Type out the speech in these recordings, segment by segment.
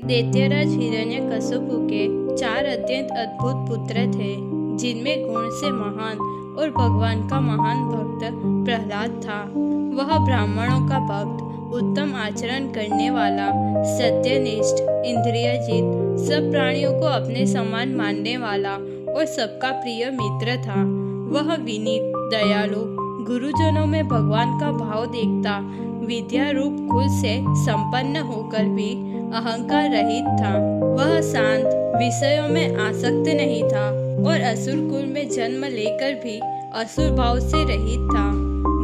दैत्यराज हिरण्यकशिपु के 4 अत्यंत अद्भुत पुत्र थे, जिनमें गुण से महान और भगवान का महान भक्त प्रहलाद था। वह ब्राह्मणों का भक्त, उत्तम आचरण करने वाला, सत्यनिष्ठ, इंद्रियजित, सब प्राणियों को अपने समान मानने वाला और सबका प्रिय मित्र था। वह विनीत, दयालु, गुरुजनों में भगवान का भाव देखता, विद्या रूप कुल से संपन्न होकर भी अहंकार रहित था। वह शांत, विषयों में आसक्त नहीं था और असुर कुल में जन्म लेकर भी असुर भाव से रहित था।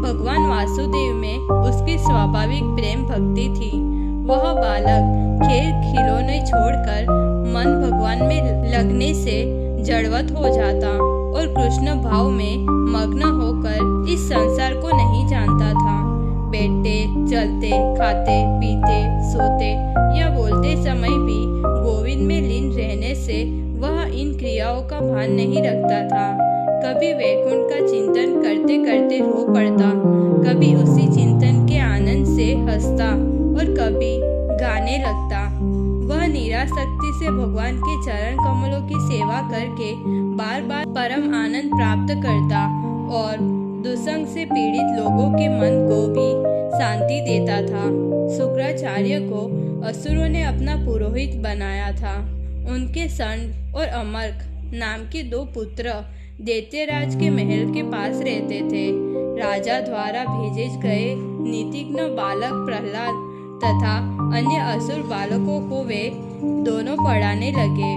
भगवान वासुदेव में उसकी स्वाभाविक प्रेम भक्ति थी। वह बालक खेल खिलौने छोड़कर मन भगवान में लगने से जड़वत हो जाता और कृष्ण भाव में मग्न होकर इस संसार को नहीं जानता था। बैठते, चलते, खाते, पीते, सोते या बोलते समय भी गोविंद में लीन रहने से वह इन क्रियाओं का भान नहीं रखता था। कभी वैकुंठ का चिंतन करते करते रो पड़ता, कभी उसी चिंतन के आनंद से हंसता और कभी गाने लगता। वह निरासक्ति से भगवान के चरण कमलों की सेवा करके बार बार परम आनंद प्राप्त करता और दुसंग से पीड़ित लोगों के मन को भी शांति देता था। शुक्राचार्य को असुरों ने अपना पुरोहित बनाया था। उनके षण्ड और अमर्क नाम के 2 पुत्र दैत्यराज के महल के पास रहते थे। राजा द्वारा भेजे गए नीतिज्ञ बालक प्रहलाद तथा अन्य असुर बालकों को वे दोनों पढ़ाने लगे।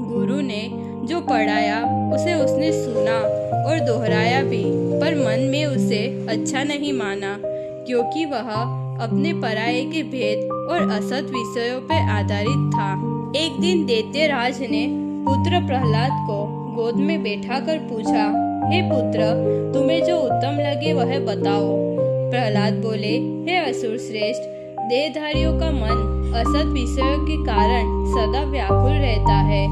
गुरु ने जो पढ़ाया उसे उसने सुना और दोहराया भी, पर मन में उसे अच्छा नहीं माना, क्योंकि वह अपने पराये के भेद और असत विषयों पर आधारित था। एक दिन दैत्यराज ने पुत्र प्रहलाद को गोद में बैठाकर पूछा, हे पुत्र, तुम्हें जो उत्तम लगे वह बताओ। प्रहलाद बोले, हे असुर श्रेष्ठ, देहधारियों का मन असत विषयों के कारण सदा व्याकुल रहता है,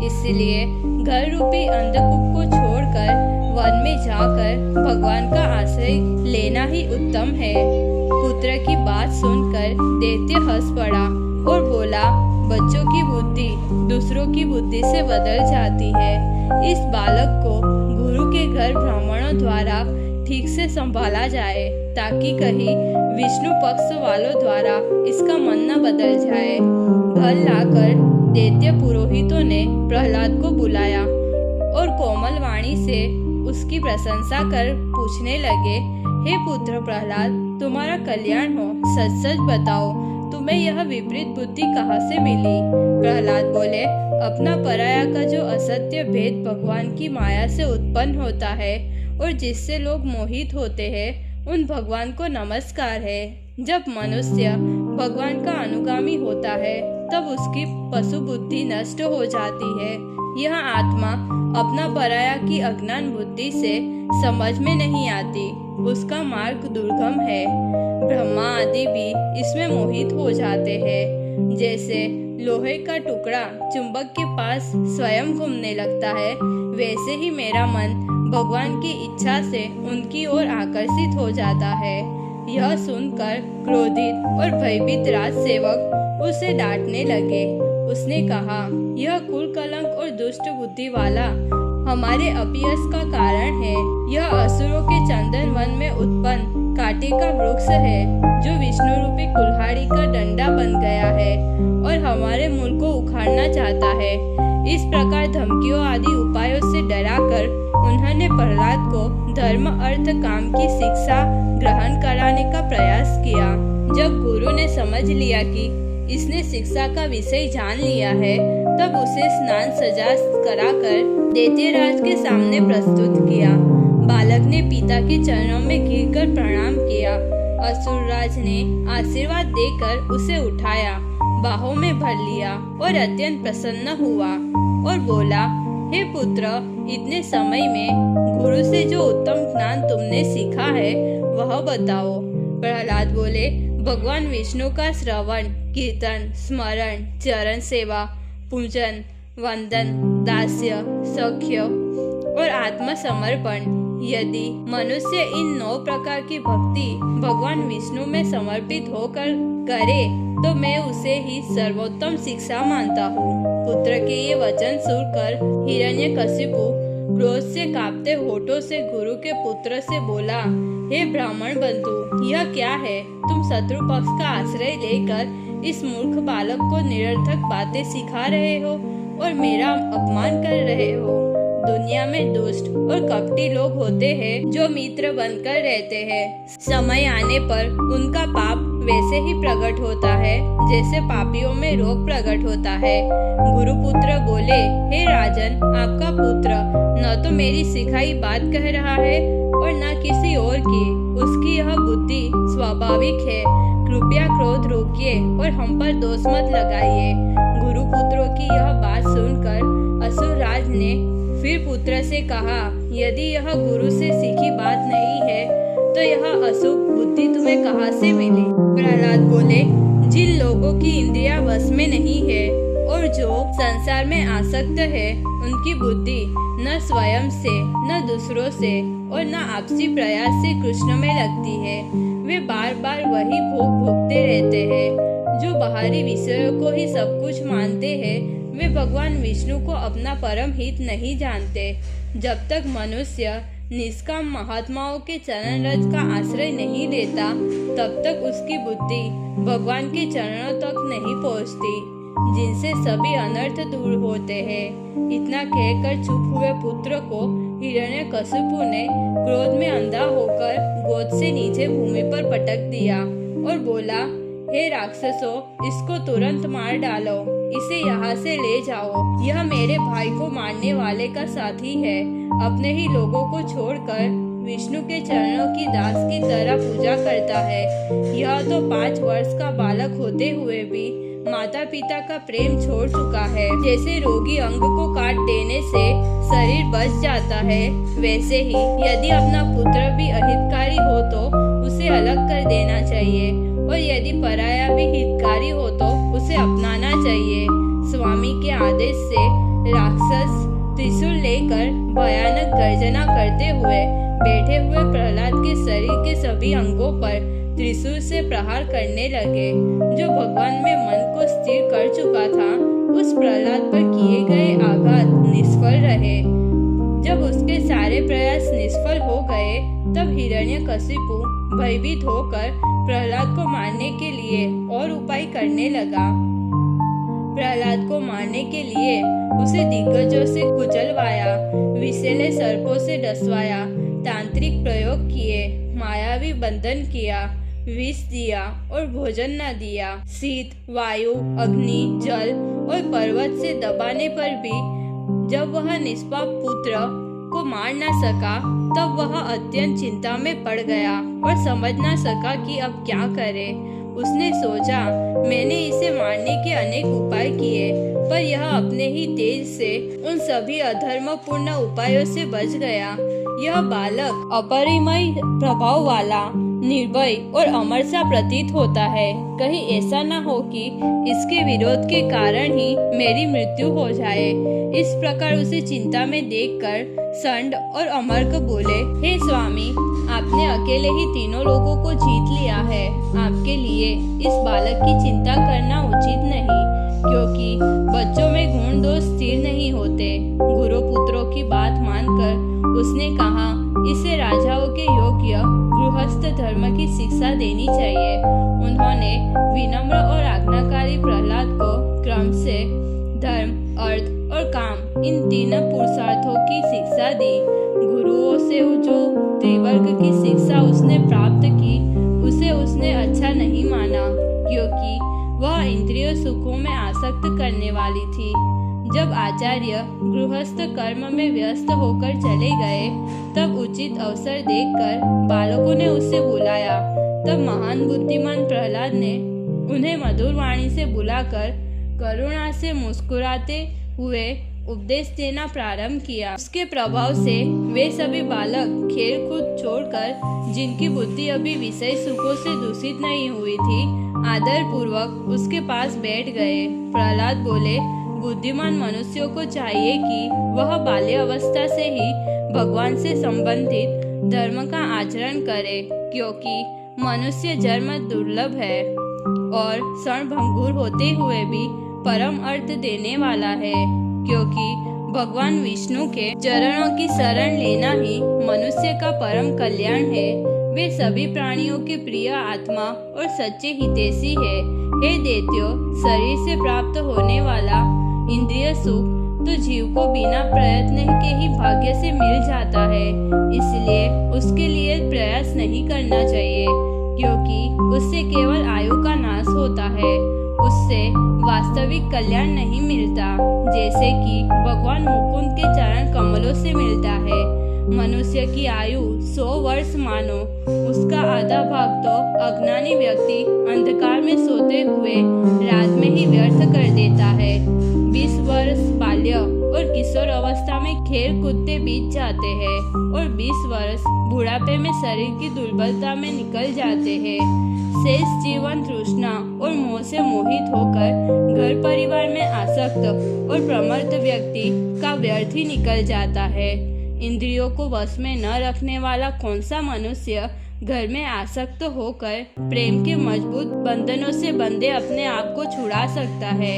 इसलिए घर रूपी अंधकूप को छोड़कर वन में जाकर भगवान का आश्रय लेना ही उत्तम है। पुत्र की बात सुनकर दैत्य हंस पड़ा और बोला, बच्चों की बुद्धि दूसरों की बुद्धि से बदल जाती है। इस बालक को गुरु के घर ब्राह्मणों द्वारा ठीक से संभाला जाए, ताकि कहीं विष्णु पक्ष वालों द्वारा इसका मन न बदल जाए। घर लाकर दैत्य पुरोहितों ने प्रहलाद को बुलाया और कोमल वाणी से उसकी प्रशंसा कर पूछने लगे, हे पुत्र प्रहलाद, तुम्हारा कल्याण हो, सच सच बताओ, तुम्हें यह विपरीत बुद्धि कहाँ से मिली? प्रहलाद बोले, अपना पराया का जो असत्य भेद भगवान की माया से उत्पन्न होता है और जिससे लोग मोहित होते हैं, उन भगवान को नमस्कार है। जब मनुष्य भगवान का अनुगामी होता है तब उसकी पशु बुद्धि नष्ट हो जाती है। यह आत्मा अपना पराया की अज्ञान बुद्धि से समझ में नहीं आती, उसका मार्ग दुर्गम है। ब्रह्मा आदि भी इसमें मोहित हो जाते हैं। जैसे लोहे का टुकड़ा चुंबक के पास स्वयं घूमने लगता है, वैसे ही मेरा मन भगवान की इच्छा से उनकी ओर आकर्षित हो जाता है। यह सुनकर क्रोधित और भयभीत राज सेवक उसे डांटने लगे। उसने कहा, यह कुल कलंक और दुष्ट बुद्धि वाला हमारे अपयश का कारण है। यह असुरों के चंदन वन में उत्पन्न कांटे का वृक्ष है, जो विष्णु रूपी कुल्हाड़ी का डंडा बन गया है और हमारे मूल को उखाड़ना चाहता है। इस प्रकार धमकियों आदि उपायों से डराकर उन्होंने प्रहलाद को धर्म अर्थ काम की शिक्षा ग्रहण कराने का प्रयास किया। जब गुरु ने समझ लिया कि इसने शिक्षा का विषय जान लिया है, तब उसे स्नान सजा कराकर दैत्यराज के सामने प्रस्तुत किया। बालक ने पिता के चरणों में गिरकर प्रणाम किया। असुरराज ने आशीर्वाद देकर उसे उठाया, बाहों में भर लिया और अत्यंत प्रसन्न हुआ और बोला, हे पुत्र, इतने समय में गुरु से जो उत्तम ज्ञान तुमने सीखा है वह बताओ। प्रहलाद बोले, भगवान विष्णु का श्रवण, कीर्तन, स्मरण, चरण सेवा, पूजन, वंदन, दास्य, सख्य और आत्मसमर्पण, यदि मनुष्य इन 9 प्रकार की भक्ति भगवान विष्णु में समर्पित होकर करे तो मैं उसे ही सर्वोत्तम शिक्षा मानता हूँ। पुत्र के ये वचन सुनकर हिरण्यकशिपु क्रोध से कांपते होठों से गुरु के पुत्र से बोला, हे ब्राह्मण बंधु, यह क्या है? तुम शत्रु पक्ष का आश्रय लेकर इस मूर्ख बालक को निरर्थक बातें सिखा रहे हो और मेरा अपमान कर रहे हो। दुनिया में दुष्ट और कपटी लोग होते हैं जो मित्र बनकर रहते हैं। समय आने पर उनका पाप वैसे ही प्रकट होता है जैसे पापियों में रोग प्रकट होता है। गुरुपुत्र बोले, हे राजन, आपका पुत्र न तो मेरी सिखाई बात कह रहा है और न किसी और की। उसकी यह बुद्धि स्वाभाविक है। कृपया क्रोध रोकिए और हम पर दोष मत लगाइए। गुरुपुत्रों की यह बात सुनकर असुरराज ने फिर पुत्र से कहा, यदि यह गुरु से सीखी बात नहीं है तो यह अशुभ बुद्धि तुम्हें कहाँ से मिली? प्रहलाद बोले, जिन लोगों की इंद्रियां वश में नहीं है और जो संसार में आसक्त है, उनकी बुद्धि न स्वयं से, न दूसरों से और न आपसी प्रयास से कृष्ण में लगती है। वे बार बार वही भोग भोगते रहते हैं। जो बाहरी विषयों को ही सब कुछ मानते हैं, वे भगवान विष्णु को अपना परम हित नहीं जानते। जब तक मनुष्य निष्काम महात्माओं के चरण रज का आश्रय नहीं लेता, तब तक उसकी बुद्धि भगवान के चरणों तक नहीं पहुंचती, जिनसे सभी अनर्थ दूर होते हैं। इतना कहकर चुप हुए पुत्र को हिरण्यकशिपु ने क्रोध में अंधा होकर गोद से नीचे भूमि पर पटक दिया और बोला, हे राक्षसों, इसको तुरंत मार डालो, इसे यहाँ से ले जाओ। यह मेरे भाई को मारने वाले का साथी है। अपने ही लोगों को छोड़कर विष्णु के चरणों की दास की तरह पूजा करता है। यह तो 5 वर्ष का बालक होते हुए भी माता पिता का प्रेम छोड़ चुका है। जैसे रोगी अंग को काट देने से शरीर बच जाता है, वैसे ही यदि अपना पुत्र भी अहितकारी हो तो उसे अलग कर देना चाहिए और यदि पराया भी हितकारी हो तो उसे अपनाना चाहिए। स्वामी के आदेश से राक्षस त्रिशूल लेकर भयानक गर्जना करते हुए बैठे हुए प्रहलाद के शरीर के सभी अंगों पर त्रिशूल से प्रहार करने लगे। जो भगवान में मन को स्थिर कर चुका था, उस प्रहलाद पर किए गए आघात निष्फल रहे। जब उसके सारे प्रयास निष्फल हो गए, तब हिरण्यकशिपु भयभीत होकर प्रहलाद को मारने के लिए और उपाय करने लगा। प्रहलाद को मारने के लिए उसे दिग्गजों से कुचलवाया, विषैले सर्पों से डसवाया, तांत्रिक प्रयोग किए, मायावी बंधन किया, विष दिया और भोजन न दिया। शीत, वायु, अग्नि, जल और पर्वत से दबाने पर भी जब वह निष्पाप पुत्र को मार न सका, तब वह अत्यंत चिंता में पड़ गया और समझ न सका कि अब क्या करे। उसने सोचा, मैंने इसे मारने के अनेक उपाय किए, पर यह अपने ही तेज से उन सभी अधर्मपूर्ण उपायों से बच गया। यह बालक अपरिमेय प्रभाव वाला, निर्भय और अमर सा प्रतीत होता है। कहीं ऐसा न हो कि इसके विरोध के कारण ही मेरी मृत्यु हो जाए। इस प्रकार उसे चिंता में देखकर षंड और अमर्क बोले, हे स्वामी, आपने अकेले ही तीनों लोगों को जीत लिया है। आपके लिए इस बालक की चिंता करना उचित नहीं, क्योंकि बच्चों में गुण दोष स्थिर नहीं होते। गुरुपुत्रों की बात मानकर उसने कहा, इसे राजाओं के योग्य गृहस्थ धर्म की शिक्षा देनी चाहिए। उन्होंने विनम्र और आज्ञाकारी प्रहलाद को क्रम से धर्म, अर्थ और काम, इन 3 पुरुषार्थों की शिक्षा दी। गुरुओं से जो त्रिवर्ग की शिक्षा उसने प्राप्त की, उसे उसने अच्छा नहीं माना, क्योंकि वह इंद्रिय सुखों में आसक्त करने वाली थी। जब आचार्य गृहस्थ कर्म में व्यस्त होकर चले गए, तब उचित अवसर देखकर बालकों ने उससे बुलाया। तब महान बुद्धिमान प्रहलाद ने उन्हें मधुर वाणी से बुलाकर करुणा से मुस्कुराते हुए उपदेश देना प्रारंभ किया। उसके प्रभाव से वे सभी बालक खेल कूद छोड़कर, जिनकी बुद्धि अभी विषय सुखों से दूषित नहीं हुई थी, आदर पूर्वक उसके पास बैठ गए। प्रहलाद बोले, बुद्धिमान मनुष्यों को चाहिए कि वह बाल्यावस्था से ही भगवान से संबंधित धर्म का आचरण करे, क्योंकि मनुष्य जन्म दुर्लभ है और क्षणभंगुर होते हुए भी परम अर्थ देने वाला है, क्योंकि भगवान विष्णु के चरणों की शरण लेना ही मनुष्य का परम कल्याण है। वे सभी प्राणियों के प्रिय आत्मा और सच्चे हितैषी है। हे दैत्यो, शरीर से प्राप्त होने वाला इंद्रिय सुख तो जीव को बिना प्रयत्न के ही भाग्य से मिल जाता है, इसलिए उसके लिए प्रयास नहीं करना चाहिए, क्योंकि उससे केवल आयु का नाश होता है, उससे वास्तविक कल्याण नहीं मिलता, जैसे कि भगवान मुकुंद के चरण कमलों से मिलता है। मनुष्य की आयु 100 वर्ष मानो, उसका आधा भाग तो अज्ञानी व्यक्ति अंधकार में सोते हुए रात में ही व्यर्थ कर देता है। 20 वर्ष बाल्य और किशोर अवस्था में खेल कूदते बीत जाते हैं और 20 वर्ष बुढ़ापे में शरीर की दुर्बलता में निकल जाते हैं। शेष जीवन तृष्णा और मोह से मोहित होकर घर परिवार में आसक्त और प्रमत्त व्यक्ति का व्यर्थ ही निकल जाता है। इंद्रियों को वश में न रखने वाला कौन सा मनुष्य घर में आसक्त होकर प्रेम के मजबूत बंधनों से बंधे अपने आप को छुड़ा सकता है।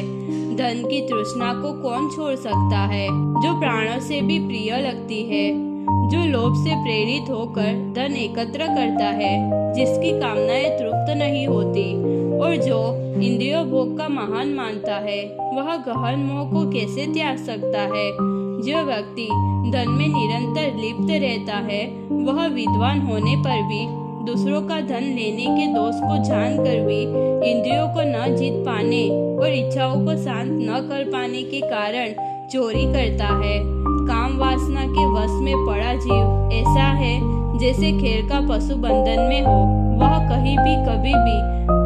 धन की तृष्णा को कौन छोड़ सकता है, जो प्राणों से भी प्रिय लगती है, जो लोभ से प्रेरित होकर धन एकत्र करता है, जिसकी कामनाएं तृप्त नहीं होती और जो इंद्रिय भोग का महान मानता है, वह गहन मोह को कैसे त्याग सकता है। जो व्यक्ति धन में निरंतर लिप्त रहता है, वह विद्वान होने पर भी दूसरों का धन लेने के दोष को जानकर भी इंद्रियों को न जीत पाने और इच्छाओं को शांत न कर पाने के कारण चोरी करता है। काम वासना के वश में पड़ा जीव ऐसा है जैसे खेर का पशु बंधन में हो, वह कहीं भी कभी भी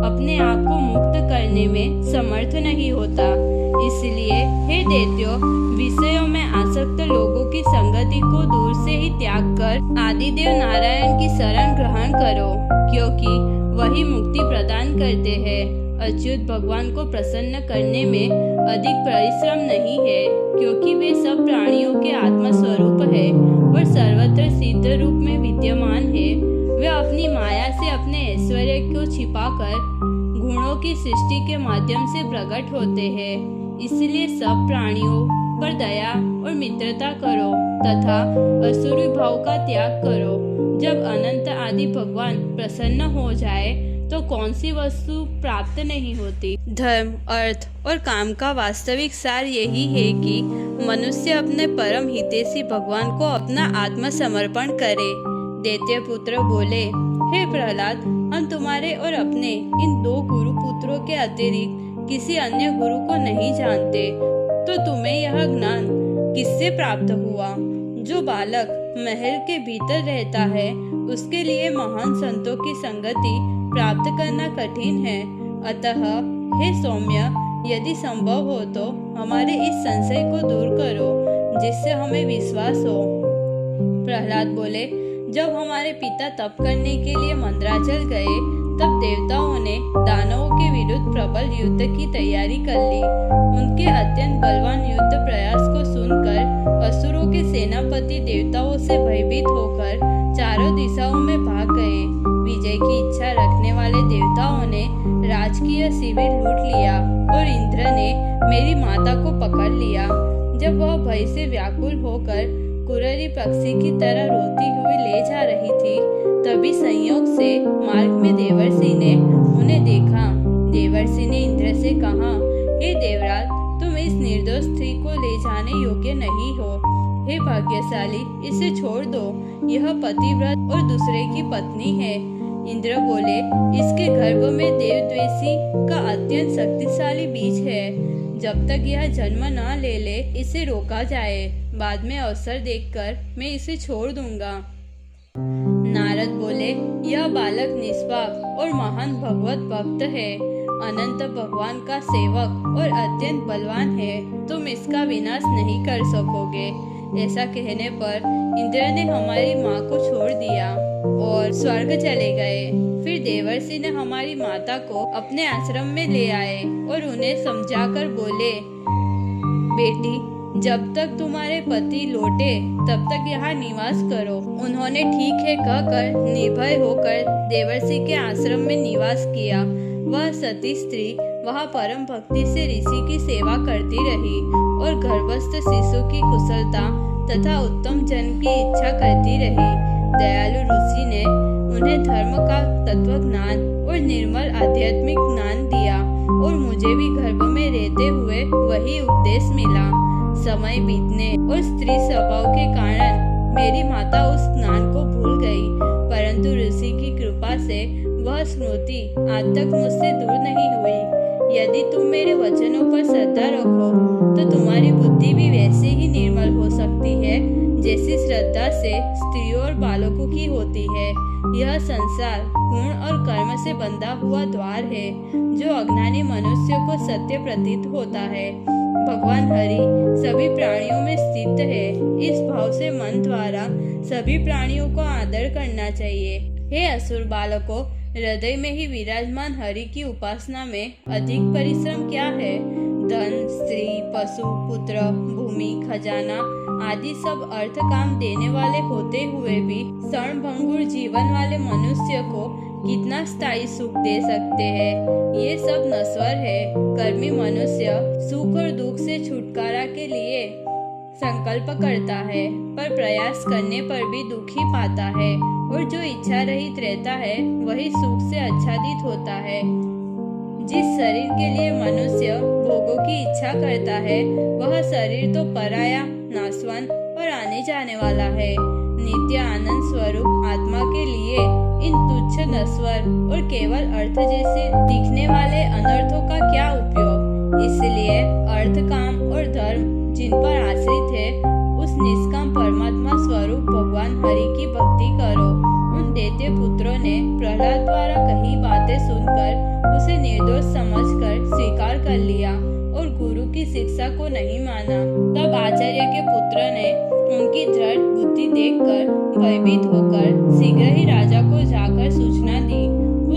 अपने आप को मुक्त करने में समर्थ नहीं होता। इसलिए हे दैत्यो, विषयों में आसक्त लोगों की संगति को दूर से ही त्याग कर आदिदेव नारायण की शरण ग्रहण करो, क्योंकि वही मुक्ति प्रदान करते हैं। अच्युत भगवान को प्रसन्न करने में अधिक परिश्रम नहीं है, क्योंकि वे सब प्राणियों के आत्मस्वरूप है और सर्वत्र सिद्ध रूप में विद्यमान है। वे अपनी माया से अपने ऐश्वर्य को छिपाकर गुणों की सृष्टि के माध्यम से प्रकट होते हैं। इसलिए सब प्राणियों पर दया और मित्रता करो तथा असुरी भाव का त्याग करो। जब अनंत आदि भगवान प्रसन्न हो जाए तो कौन सी वस्तु प्राप्त नहीं होती। धर्म, अर्थ और काम का वास्तविक सार यही है कि मनुष्य अपने परम हितैषी भगवान को अपना आत्मसमर्पण करे। दैत्य पुत्र बोले, हे प्रहलाद, हम तुम्हारे और अपने इन 2 गुरु पुत्रों के अतिरिक्त किसी अन्य गुरु को नहीं जानते, तो तुम्हें यह ज्ञान किससे प्राप्त हुआ? जो बालक महल के भीतर रहता है, उसके लिए महान संतों की संगति प्राप्त करना कठिन है। अतः हे सौम्य, यदि संभव हो तो हमारे इस संशय को दूर करो, जिससे हमें विश्वास हो। प्रहलाद बोले, जब हमारे पिता तप करने के लिए मंदराचल गए, तब देवताओं ने दानवों के विरुद्ध प्रबल युद्ध की तैयारी कर ली। उनके अत्यंत बलवान युद्ध प्रयास को सुनकर असुरों के सेनापति देवताओं से भयभीत होकर चारों दिशाओं में भाग गए। विजय की इच्छा रखने वाले देवताओं ने राजकीय शिविर लूट लिया और इंद्र ने मेरी माता को पकड़ लिया। जब वह भय से व्याकुल होकर कुररी पक्षी की तरह रोती हुई ले जा रही थी, तभी संयोग से मार्ग में देवर्षि ने उन्हें देखा। देवर्षि ने इंद्र से कहा, हे देवराज, तुम इस निर्दोष स्त्री को ले जाने योग्य नहीं हो। हे भाग्यशाली, इसे छोड़ दो, यह पतिव्रत और दूसरे की पत्नी है। इंद्र बोले, इसके गर्भ में देवद्वेषी का अत्यंत शक्तिशाली बीज है। जब तक यह जन्म न ले ले, इसे रोका जाए। बाद में अवसर देखकर मैं इसे छोड़ दूंगा। नारद बोले, यह बालक निष्पाप और महान भगवत भक्त है, अनंत भगवान का सेवक और अत्यंत बलवान है। तुम इसका विनाश नहीं कर सकोगे। ऐसा कहने पर इंद्र ने हमारी माँ को छोड़ दिया और स्वर्ग चले गए। फिर देवर्षि ने हमारी माता को अपने आश्रम में ले आए और उन्हें समझाकर बोले, बेटी, जब तक तुम्हारे पति लौटे तब तक यहाँ निवास करो। उन्होंने ठीक है कहकर निर्भय होकर देवर्षि के आश्रम में निवास किया। वह सती स्त्री वहाँ परम भक्ति से ऋषि की सेवा करती रही और गर्भस्थ शिशु की कुशलता तथा उत्तम जन्म की इच्छा करती रही। दयालु ऋषि ने उन्हें धर्म का तत्व ज्ञान और निर्मल आध्यात्मिक ज्ञान दिया और मुझे भी गर्भ में रहते हुए वही उपदेश मिला। समय बीतने और स्त्री स्वभाव के कारण मेरी माता उस ज्ञान को भूल गई, परंतु ऋषि की कृपा से वह स्मृति आज तक मुझसे दूर नहीं हुई। यदि तुम मेरे वचनों पर श्रद्धा रखो तो तुम्हारी बुद्धि भी वैसे ही निर्मल हो सकती है जैसी श्रद्धा से स्त्रियों और बालकों की होती है। यह संसार गुण और कर्म से बंधा हुआ द्वार है जो अज्ञानी मनुष्यों को सत्य प्रतीत होता है। भगवान हरि सभी प्राणियों में स्थित है। इस भाव से मन द्वारा सभी प्राणियों को आदर करना चाहिए। हे असुर बालकों, हृदय में ही विराजमान हरि की उपासना में अधिक परिश्रम क्या है? धन, स्त्री, पशु, पुत्र, भूमि, खजाना आदि सब अर्थ काम देने वाले होते हुए भी क्षणभंगुर जीवन वाले मनुष्य को कितना स्थायी सुख दे सकते हैं? ये सब नश्वर है। कर्मी मनुष्य सुख और दुख से छुटकारा के लिए संकल्प करता है, पर प्रयास करने पर भी दुख ही पाता है, और जो इच्छा रहित रहता है वही सुख से आच्छादित होता है। जिस शरीर के लिए मनुष्य भोगों की इच्छा करता है वह शरीर तो पराया, नाशवान और आने जाने वाला है। नित्य आनंद स्वरूप आत्मा के लिए इन तुच्छ, नश्वर और केवल अर्थ जैसे दिखने वाले अनर्थों का क्या उपयोग? इसलिए अर्थ, काम और धर्म जिन पर आश्रित है उस निष्काम परमात्मा स्वरूप भगवान हरि की भक्ति करो। उन दैत्य पुत्रों ने प्रहलाद द्वारा कही बातें सुनकर उसे निर्दोष समझकर स्वीकार कर लिया और गुरु की शिक्षा को नहीं माना। तब आचार्य के पुत्र ने उनकी दृढ़ बुद्धि देखकर भयभीत होकर शीघ्र ही राजा को जाकर सूचना दी।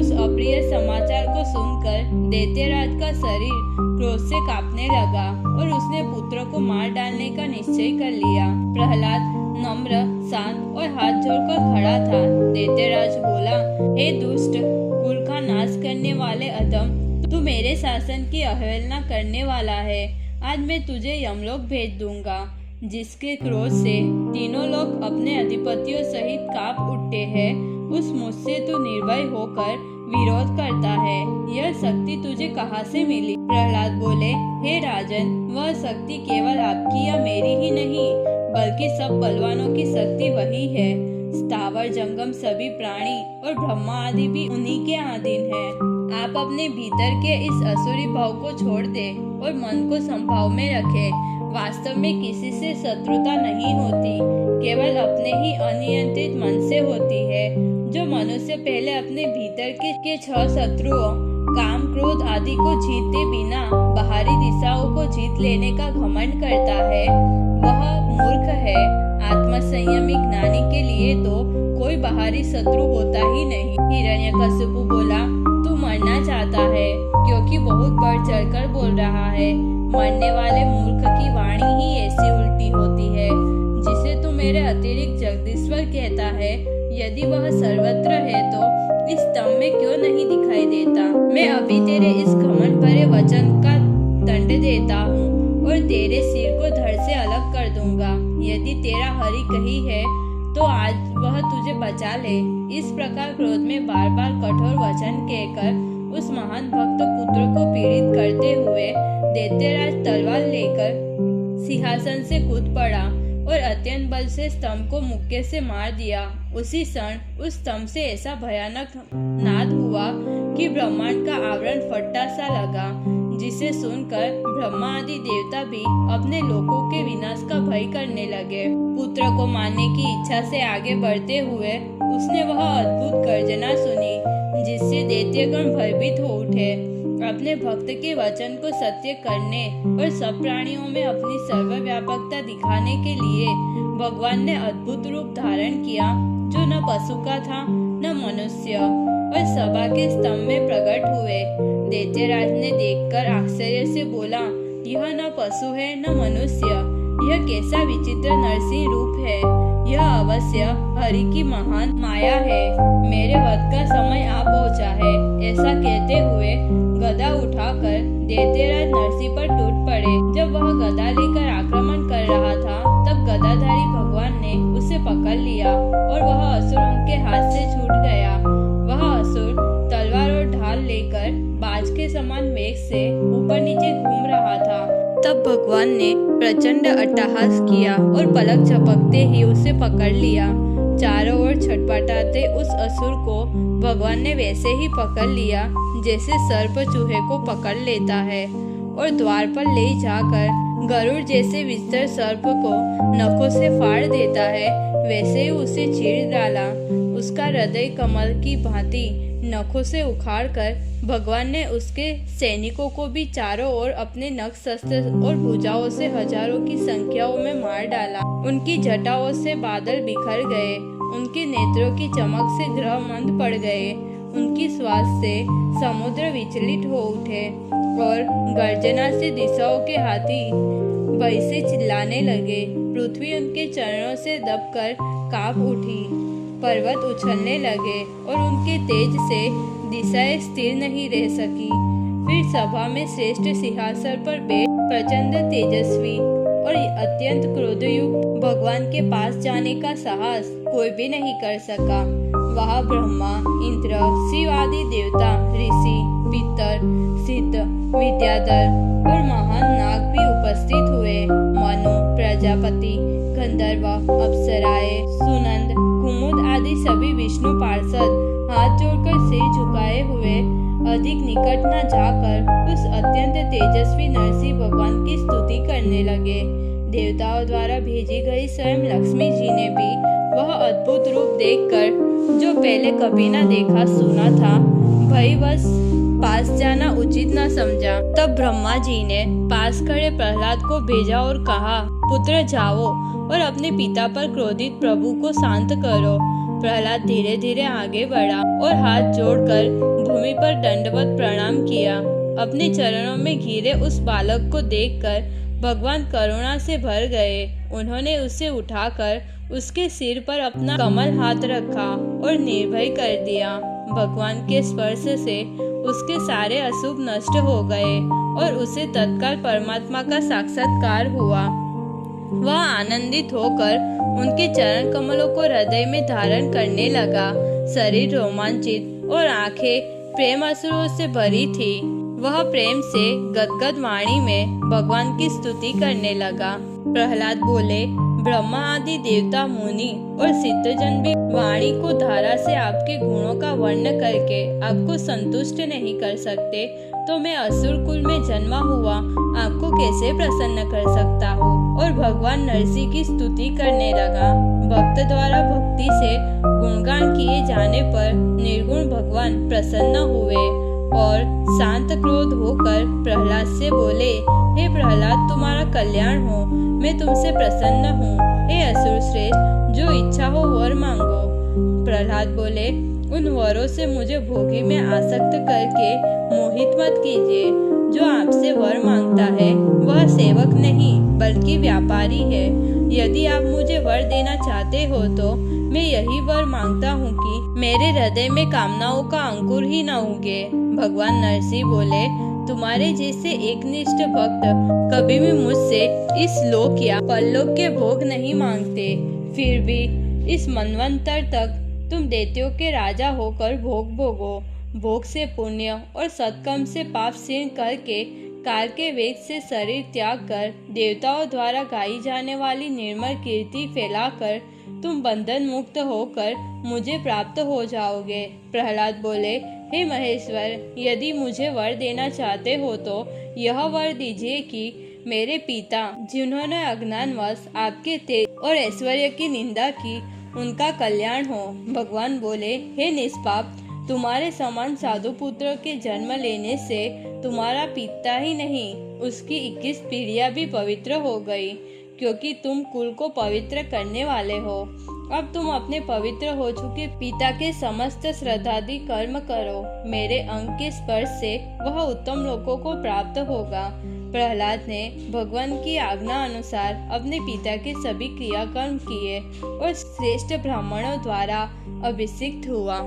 उस अप्रिय समाचार को सुनकर दैत्यराज का शरीर क्रोध से कांपने लगा और उसने पुत्र को मार डालने का निश्चय कर लिया। प्रहलाद नम्र, शांत और हाथ जोड़कर खड़ा था। दैत्यराज बोला, हे दुष्ट, कुल का नाश करने वाले अधम, तू मेरे शासन की अवहेलना करने वाला है। आज मैं तुझे यमलोक भेज दूंगा, जिसके क्रोध से तीनों लोग अपने अधिपतियों सहित कांप उठते हैं। उस मुझसे तू निर्भय होकर विरोध करता है। यह शक्ति तुझे कहाँ से मिली? प्रहलाद बोले, हे राजन, वह शक्ति केवल आपकी या मेरी ही नहीं बल्कि सब बलवानों की शक्ति वही है। स्थावर जंगम सभी प्राणी और ब्रह्मा आदि भी उन्हीं के अधीन है। आप अपने भीतर के इस असुरी भाव को छोड़ दे और मन को संभाव में रखे। वास्तव में किसी से शत्रुता नहीं होती, केवल अपने ही अनियंत्रित मन से होती है। जो मनुष्य पहले अपने भीतर के 6 शत्रुओं काम, क्रोध आदि को जीते बिना बाहरी दिशाओं को जीत लेने का घमंड करता है वह मूर्ख है। आत्मसंयमी ज्ञानी के लिए तो कोई बाहरी शत्रु होता ही नहीं। हिरण्यकशिपु बोला, तू मरना चाहता है क्योंकि बहुत बढ़ चढ़कर बोल रहा है। मरने वाले मूर्ख की वाणी ही ऐसी उल्टी होती है। जिसे तू मेरे अतिरिक्त जगदीश्वर कहता है, यदि वह सर्वत्र है तो इस स्तंभ में क्यों नहीं दिखाई देता? मैं अभी तेरे इस घमंड भरे वचन का दंड देता हूँ और तेरे सिर को धड़ से अलग कर दूंगा। यदि तेरा हरि कही है तो आज वह तुझे बचा ले। इस प्रकार क्रोध में बार बार कठोर वचन कहकर उस महान भक्त पुत्र को पीड़ित करते हुए दैत्यराज तलवार लेकर सिंहासन से कूद पड़ा और अत्यंत बल से स्तंभ को मुक्के से मार दिया। उसी क्षण उस स्तंभ से ऐसा भयानक नाद हुआ कि ब्रह्मांड का आवरण फट्टा सा लगा, जिसे सुनकर ब्रह्मा आदि देवता भी अपने लोकों के विनाश का भय करने लगे। पुत्र को मारने की इच्छा से आगे बढ़ते हुए उसने वह अद्भुत गर्जना सुनी, जिससे दैत्यगण भयभीत हो उठे। अपने भक्त के वचन को सत्य करने और सब प्राणियों में अपनी सर्वव्यापकता दिखाने के लिए भगवान ने अद्भुत रूप धारण किया, जो न पशु का था न मनुष्य, और सभा के स्तंभ में प्रकट हुए। दैत्यराज ने देखकर आश्चर्य से बोला, यह न पशु है न मनुष्य, यह कैसा विचित्र नरसिंह रूप है। यह अवश्य हरि की महान माया है। मेरे वध का समय आ पहुंचा है। ऐसा कहते हुए गदा उठाकर दैत्यराज नरसिंह पर टूट पड़े। जब वह गदा लेकर आक्रमण कर रहा था, तब गदाधारी भगवान ने उसे पकड़ लिया और वह असुर उनके हाथ से छूट गया। वह असुर तलवार और ढाल लेकर बाज के समान वेग से ऊपर नीचे घूम रहा था। तब भगवान ने प्रचंड अट्टहास किया और पलक झपकते ही उसे पकड़ लिया। चारों ओर छटपटाते उस असुर को भगवान ने वैसे ही पकड़ लिया जैसे सर्प चूहे को पकड़ लेता है, और द्वार पर ले जाकर गरुड़ जैसे विस्तर सर्प को नखों से फाड़ देता है, वैसे ही उसे चीर डाला। उसका हृदय कमल की भांति नखों से उखाड़कर भगवान ने उसके सैनिकों को भी चारों ओर अपने नख शस्त्र और भुजाओं से हजारों की संख्याओं में मार डाला। उनकी जटाओं से बादल बिखर गए, उनके नेत्रों की चमक से ग्रह मंद पड़ गए, उनकी श्वास से समुद्र विचलित हो उठे और गर्जना से दिशाओं के हाथी भय से चिल्लाने लगे। पृथ्वी उनके चरणों से दबकर कांप उठी, पर्वत उछलने लगे और उनके तेज से दिशाएं स्थिर नहीं रह सकी। फिर सभा में श्रेष्ठ सिंहासन पर बैठ प्रचंड तेजस्वी और अत्यंत क्रोधयुक्त भगवान के पास जाने का साहस कोई भी नहीं कर सका। वहाँ ब्रह्मा, इंद्र, शिव आदि देवता, ऋषि, पितर, सिद्ध, विद्याधर और महान नाग भी उपस्थित हुए। मनु, प्रजापति, गंधर्व, अप्सराएं, सुनंद, कुमुद आदि सभी विष्णु पार्षद हाथ जोड़कर सिर झुकाए हुए अधिक निकट न जाकर उस अत्यंत तेजस्वी नरसिंह भगवान की स्तुति करने लगे। देवताओं द्वारा भेजी गई स्वयं लक्ष्मी जी ने भी वह अद्भुत रूप देखकर, जो पहले कभी न देखा सुना था, भयवश पास जाना उचित न समझा। तब ब्रह्मा जी ने पास खड़े प्रहलाद को भेजा और कहा, पुत्र जाओ और अपने पिता पर क्रोधित प्रभु को शांत करो। प्रहलाद धीरे धीरे आगे बढ़ा और हाथ जोड़कर भूमि पर दंडवत प्रणाम किया। अपने चरणों में घिरे उस बालक को देखकर भगवान करुणा से भर गए। उन्होंने उसे उठाकर उसके सिर पर अपना कमल हाथ रखा और निर्भय कर दिया। भगवान के स्पर्श से उसके सारे अशुभ नष्ट हो गए और उसे तत्काल परमात्मा का साक्षात्कार हुआ। वह आनंदित होकर उनके चरण कमलों को हृदय में धारण करने लगा। शरीर रोमांचित और आंखें प्रेम अश्रुओं से भरी थी। वह प्रेम से गदगद वाणी में भगवान की स्तुति करने लगा। प्रहलाद बोले, ब्रह्मा आदि देवता, मुनि और सिद्धजन भी वाणी को धारा से आपके गुणों का वर्णन करके आपको संतुष्ट नहीं कर सकते, तो मैं असुर कुल में जन्मा हुआ आपको कैसे प्रसन्न कर सकता हूँ। और भगवान नरसिंह की स्तुति करने लगा। भक्त द्वारा भक्ति से गुणगान किए जाने पर निर्गुण भगवान प्रसन्न हुए और शांत क्रोध होकर प्रहलाद से बोले, हे प्रहलाद, तुम्हारा कल्याण हो, मैं तुमसे प्रसन्न हूँ। हे असुर श्रेष्ठ, जो इच्छा हो वर मांगो। प्रहलाद बोले, उन वरों से मुझे भोगी में आसक्त करके मोहित मत कीजिए। जो आपसे वर मांगता है वह सेवक नहीं बल्कि व्यापारी है। यदि आप मुझे वर देना चाहते हो तो मैं यही वर मांगता हूँ कि मेरे हृदय में कामनाओं का अंकुर ही न उगे। भगवान नरसिंह बोले, तुम्हारे जैसे एकनिष्ठ भक्त कभी भी मुझसे इस लोक या परलोक के भोग नहीं मांगते। फिर भी इस मनवंतर तक तुम दैत्यों के राजा होकर भोग भोगो। भोग से पुण्य और सत्कर्म से पाप क्षीण करके काल के वेग से शरीर त्याग कर देवताओं द्वारा गाई जाने वाली निर्मल कीर्ति फैलाकर तुम बंधन मुक्त होकर मुझे प्राप्त हो जाओगे। प्रहलाद बोले, हे महेश्वर, यदि मुझे वर देना चाहते हो तो यह वर दीजिए कि मेरे पिता, जिन्होंने अज्ञानवश आपके तेज और ऐश्वर्य की निंदा की, उनका कल्याण हो। भगवान बोले, हे निष्पाप, तुम्हारे समान साधु पुत्र के जन्म लेने से तुम्हारा पिता ही नहीं, उसकी 21 पीढ़ियां भी पवित्र हो गई, क्योंकि तुम कुल को पवित्र करने वाले हो। अब तुम अपने पवित्र हो चुके पिता के समस्त श्रद्धादि कर्म करो। मेरे अंग के स्पर्श से वह उत्तम लोकों को प्राप्त होगा। प्रहलाद ने भगवान की आज्ञा अनुसार अपने पिता के सभी क्रियाकर्म किए और श्रेष्ठ ब्राह्मणों द्वारा अभिषिक्त हुआ।